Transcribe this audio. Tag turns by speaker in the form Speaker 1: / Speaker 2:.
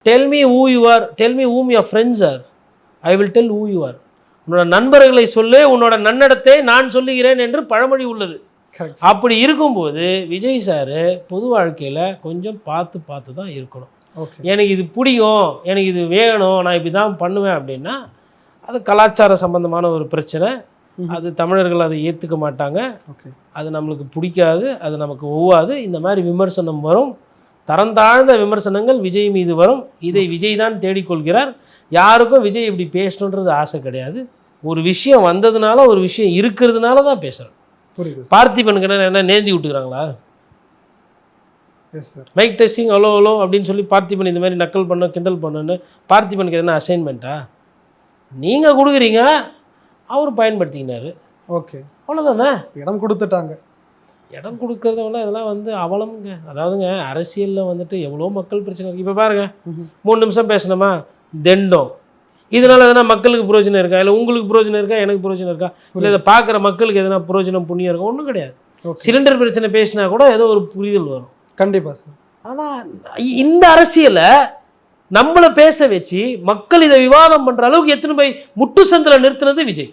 Speaker 1: Tell me who you are, tell me whom your friends are, I will tell who you are. உன்னோட நண்பர்களை சொல்லு, உன்னோட நன்னடத்தை நான் சொல்லுகிறேன் என்று பழமொழி உள்ளது. அப்படி இருக்கும்போது விஜய் சார் பொது வாழ்க்கையில் கொஞ்சம் பார்த்து தான் இருக்கணும். எனக்கு இது பிடிக்கும், எனக்கு இது வேணும், நான் இப்படி தான் பண்ணுவேன் அப்படின்னா அது கலாச்சார சம்பந்தமான ஒரு பிரச்சனை. அது தமிழர்கள் அதை ஏற்றுக்க மாட்டாங்க, அது நம்மளுக்கு பிடிக்காது, அது நமக்கு ஒவ்வாது. இந்த மாதிரி விமர்சனம் வரும், தரம் தாழ்ந்த விமர்சனங்கள் விஜய் மீது வரும். இதை விஜய் தான் தேடிக்கொள்கிறார். யாருக்கும் விஜய் இப்படி பேசணுன்றது ஆசை கிடையாது. ஒரு விஷயம் வந்ததுனால, ஒரு விஷயம் இருக்கிறதுனால தான் பேசுகிறேன். பார்த்திபனுக்கு என்ன நேர்த்தி விட்டுக்கிறாங்களா? மைக் டெஸ்டிங் அலோ அலோ அப்படின்னு சொல்லி பார்த்திபன் இந்த மாதிரி நக்கல் பண்ண கிண்டல் பண்ணணுன்னு பார்த்திபனுக்கு எதனா அசைன்மெண்ட்டா? நீங்கள் கொடுக்குறீங்க, அவர் பயன்படுத்திக்கினாரு. ஓகே, அவ்வளோதானே. இடம் கொடுத்துட்டாங்க. இடம் கொடுக்கறதவெல்லாம் இதெல்லாம் வந்து அவலம்ங்க. அதாவதுங்க அரசியலில் வந்துட்டு எவ்வளோ மக்கள் பிரச்சனை இருக்குது. இப்போ பாருங்கள், 3 நிமிஷம் பேசணுமா தெண்டம். இதனால் எதனா மக்களுக்கு பிரயோஜனம் இருக்கா? இல்லை உங்களுக்கு பிரயோஜனம் இருக்கா? எனக்கு பிரயோஜனம் இருக்கா? இல்லை இதை பார்க்குற மக்களுக்கு எதனா பிரயோஜனம் புண்ணியம் இருக்கா? ஒன்றும் கிடையாது. சிலிண்டர் பிரச்சனை பேசினா கூட ஏதோ ஒரு புரிதல் வரும். கண்டிப்பாக சார். ஆனால் இந்த அரசியலை நம்மளை பேச வச்சு மக்கள் இதை விவாதம் பண்ணுற அளவுக்கு எத்தனை போய் முட்டு சந்தில் நிறுத்தினது விஜய்.